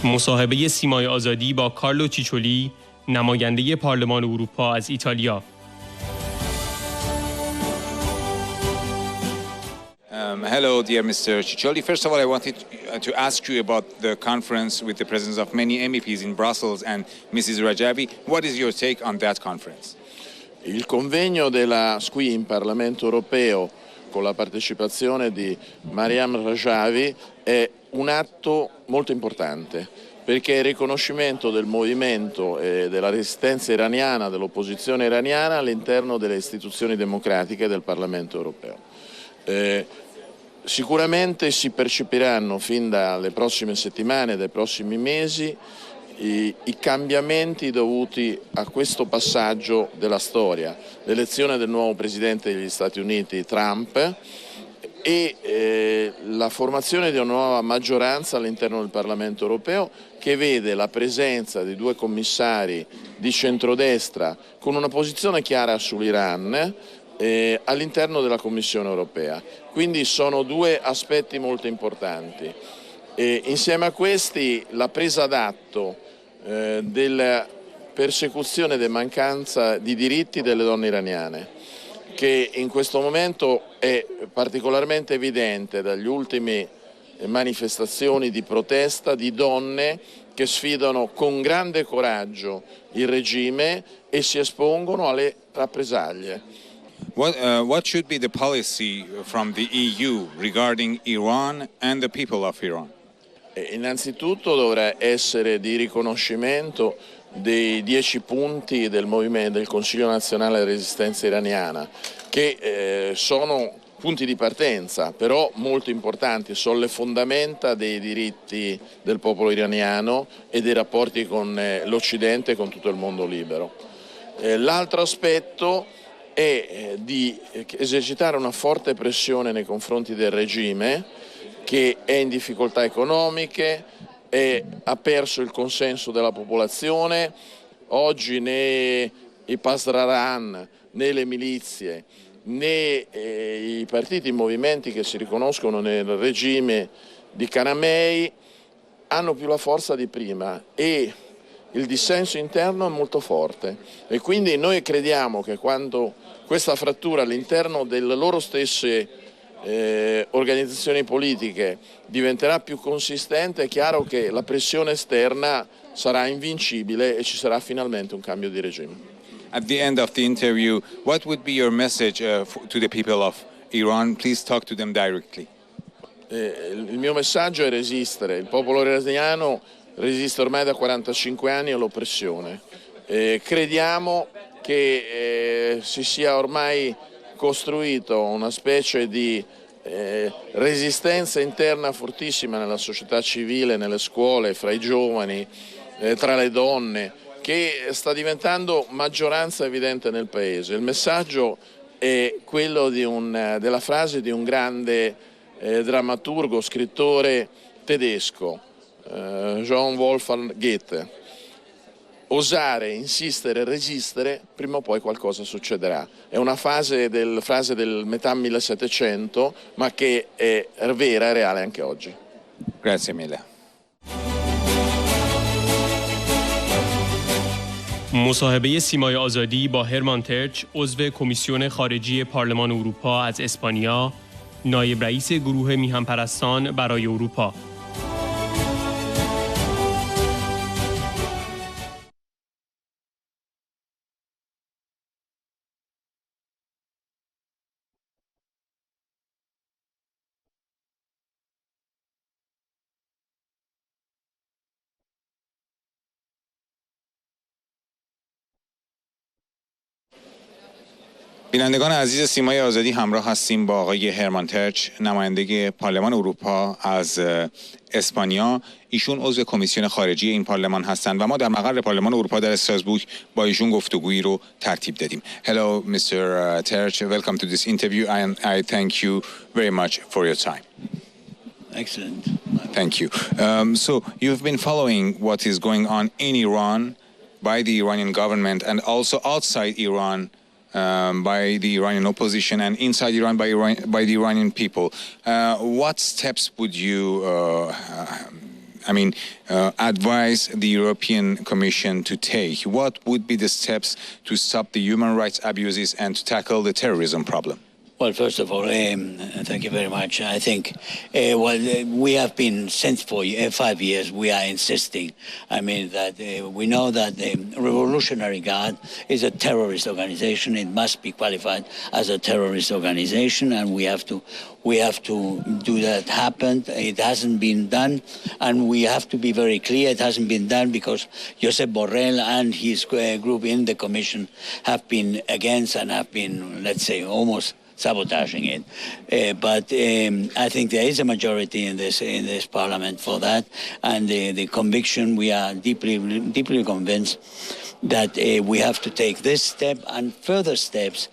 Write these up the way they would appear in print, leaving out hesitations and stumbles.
مصاحبه سیمای آزادی با کارلو چیچولی، نماینده پارلمان اروپا از ایتالیا. Hello, dear Mr. Chicholi. First of all, I wanted to ask you about the conference with the presence of many MEPs in Brussels and Mrs. Rejui. What is your take on that conference? Il convegno della SQI in Parlamento europeo con la partecipazione di Meriem è un atto molto importante perché è il riconoscimento del movimento e della resistenza iraniana, dell'opposizione iraniana all'interno delle istituzioni democratiche del Parlamento europeo. Sicuramente si percepiranno fin dalle prossime settimane, dai prossimi mesi, i cambiamenti dovuti a questo passaggio della storia, l'elezione del nuovo Presidente degli Stati Uniti, Trump, e la formazione di una nuova maggioranza all'interno del Parlamento europeo che vede la presenza di due commissari di centrodestra con una posizione chiara sull'Iran all'interno della Commissione europea. Quindi sono due aspetti molto importanti. Insieme a questi la presa d'atto della persecuzione e della mancanza di diritti delle donne iraniane, che in questo momento è particolarmente evidente dagli ultimi manifestazioni di protesta di donne che sfidano con grande coraggio il regime e si espongono alle rappresaglie. What should be the policy from the EU regarding Iran and the people of Iran? Innanzitutto dovrà essere di riconoscimento dei 10 punti del movimento del Consiglio Nazionale della Resistenza Iraniana, che sono punti di partenza, però molto importanti, sono le fondamenta dei diritti del popolo iraniano e dei rapporti con l'Occidente e con tutto il mondo libero. L'altro aspetto è di esercitare una forte pressione nei confronti del regime che è in difficoltà economiche, ha perso il consenso della popolazione. Oggi né i Pasdaran, né le milizie, né i partiti e i movimenti che si riconoscono nel regime di Khamenei hanno più la forza di prima e il dissenso interno è molto forte e quindi noi crediamo che quando questa frattura all'interno delle loro stesse organizzazioni politiche diventerà più consistente, è chiaro che la pressione esterna sarà invincibile e ci sarà finalmente un cambio di regime. At the end of the interview, what would be your message to the people of Iran? Please talk to them directly. Il mio messaggio è resistere. Il popolo iraniano resiste ormai da 45 anni all'oppressione. Crediamo che si sia ormai costruito una specie di resistenza interna fortissima nella società civile, nelle scuole, fra i giovani, tra le donne, che sta diventando maggioranza evidente nel paese. Il messaggio è quello della frase di un grande drammaturgo, scrittore tedesco, Johann Wolfgang Goethe. Osare, insistere, resistere, prima o poi qualcosa succederà. È una frase del metà 1700, ma che è vera e reale anche oggi. Grazie mille. مصاحبه سیمای آزادی با وهرمان ترتچ، عضو کمیسیون خارجی پارلمان اروپا از اسپانیا، نایب رئیس گروه میهن‌پرستان برای اروپا. بینندگان عزیز سیمای آزادی، همراه هستیم با آقای وهرمان ترتچ، نماینده پارلمان اروپا از اسپانیا. ایشون عضو کمیسیون خارجی این پارلمان هستند و ما در مقر پارلمان اروپا در استراسبورگ با ایشون گفتگویی رو ترتیب دادیم. Hello Mr. Tertch, welcome to this interview and I thank you very much for your time. Excellent. Thank you. So you've been following what is going on in Iran by the Iranian government and also outside Iran by the Iranian opposition and inside Iran by the Iranian people. What steps would you advise the European Commission to take? What would be the steps to stop the human rights abuses and to tackle the terrorism problem? Well, first of all, thank you very much. I think, we have been, since 5 years, we are insisting. That we know that the Revolutionary Guard is a terrorist organization. It must be qualified as a terrorist organization, and we have to do that happen. It hasn't been done, and we have to be very clear. It hasn't been done because Josep Borrell and his group in the Commission have been against and have been, let's say, almost sabotaging it, but I think there is a majority in this Parliament for that, and the conviction, we are deeply convinced that we have to take this step and further steps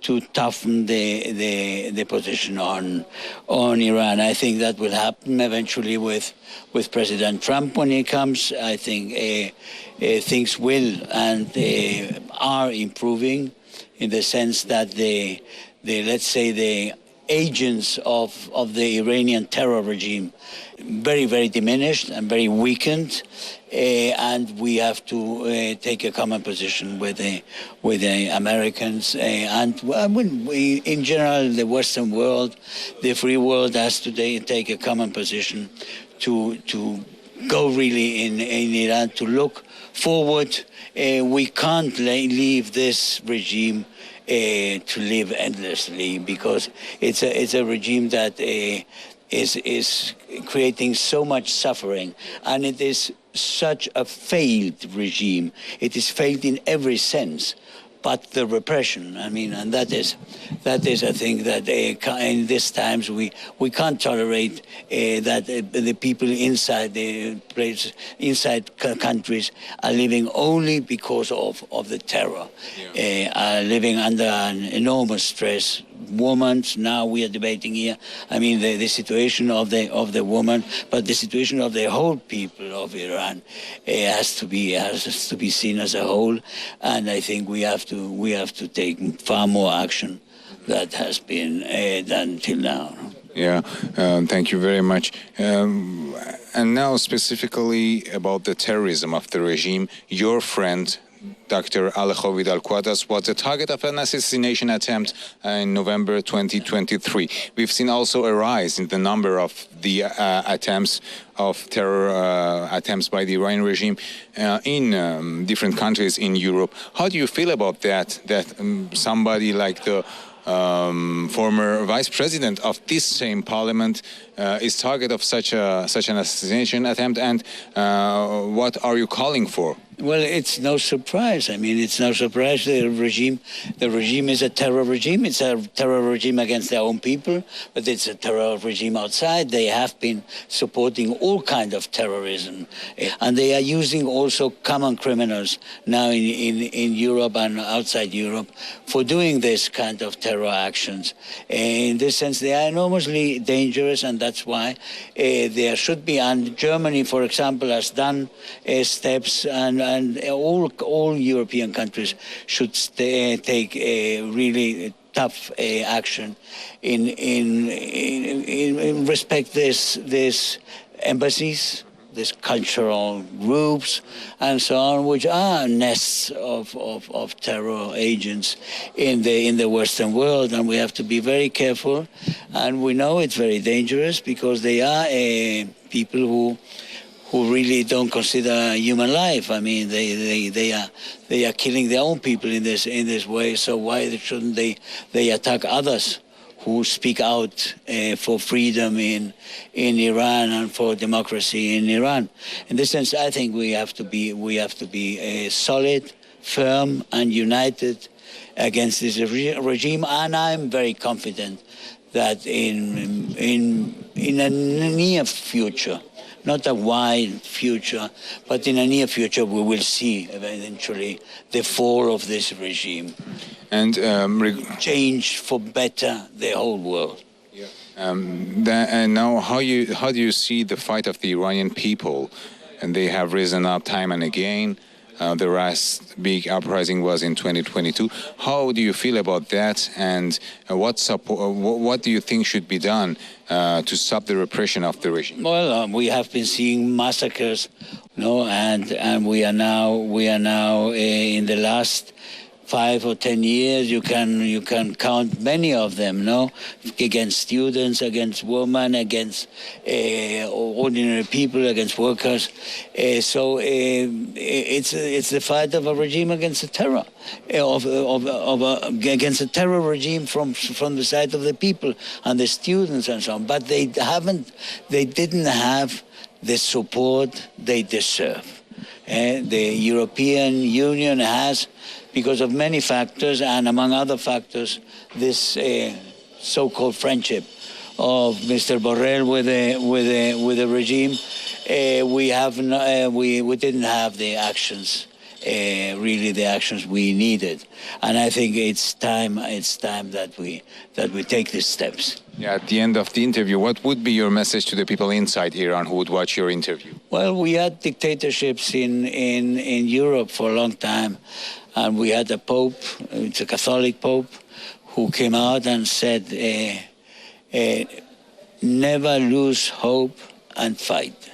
to toughen the position on Iran. I think that will happen eventually with President Trump when he comes. I think things will and are improving in the sense that the agents of the Iranian terror regime very, very diminished and very weakened, and we have to take a common position with the Americans and in general the Western world, the free world has to take a common position to go really in Iran, to look forward. We can't leave this regime to live endlessly, because it's a regime that is creating so much suffering, and it is such a failed regime. It is failed in every sense, but the repression, and that is I think that in these times we can't tolerate that the people inside the place, inside countries are living only because of the terror, are living under an enormous stress. Women, now we are debating here, the situation of the woman, but the situation of the whole people of Iran has to be seen as a whole, and I think we have to take far more action that has been done till now. Yeah, thank you very much. And now specifically about the terrorism of the regime, your friend Dr. Alejo Vidal-Quadras was the target of an assassination attempt in November 2023. We've seen also a rise in the number of the terror attempts by the Iranian regime in different countries in Europe. How do you feel about that somebody like the former vice president of this same parliament is target of such an assassination attempt, and what are you calling for? Well, it's no surprise. It's no surprise. The regime is a terror regime. It's a terror regime against their own people, but it's a terror regime outside. They have been supporting all kinds of terrorism, and they are using also common criminals now in Europe and outside Europe for doing this kind of terror actions. In this sense, they are enormously dangerous, and that's why there should be. And Germany, for example, has done steps, and all European countries should take a really tough action in respect this embassies, these cultural groups, and so on, which are nests of terror agents in the Western world, and we have to be very careful. And we know it's very dangerous because they are people who really don't consider human life. They are killing their own people in this way. So why shouldn't they attack others who speak out for freedom in Iran and for democracy in Iran? In this sense, I think we have to be solid, firm, and united against this regime. And I'm very confident that in a near future, not a wide future, but in a near future, we will see eventually the fall of this regime and change for better the whole world. Yeah. And now, how do you see the fight of the Iranian people? And they have risen up time and again. The last big uprising was in 2022. How do you feel about that, and what do you think should be done to stop the repression of the regime? Well, we have been seeing massacres, and we are now in the last 5 or 10 years, you can count many of them, against students, against women, against ordinary people, against workers. So it's the fight of a regime against the terror, against a terror regime from the side of the people and the students and so on. But they didn't have the support they deserve. The European Union has, because of many factors, and among other factors, this so-called friendship of Mr. Borrell with the regime, we didn't have the actions, really the actions we needed, and I think it's time that we take these steps. Yeah, at the end of the interview, what would be your message to the people inside Iran who would watch your interview? Well, we had dictatorships in Europe for a long time, and we had a pope, it's a Catholic pope, who came out and said, never lose hope and fight.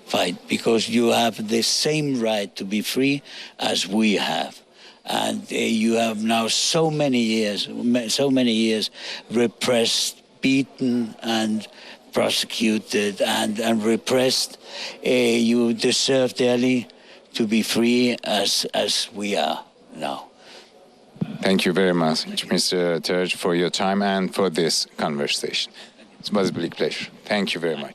Fight, because you have the same right to be free as we have. And you have now so many years repressed, beaten, and prosecuted and repressed. You deserve daily to be free as we are now. Thank you very much, Mr. Ttertch, for your time and for this conversation. It was a big pleasure. Thank you very much.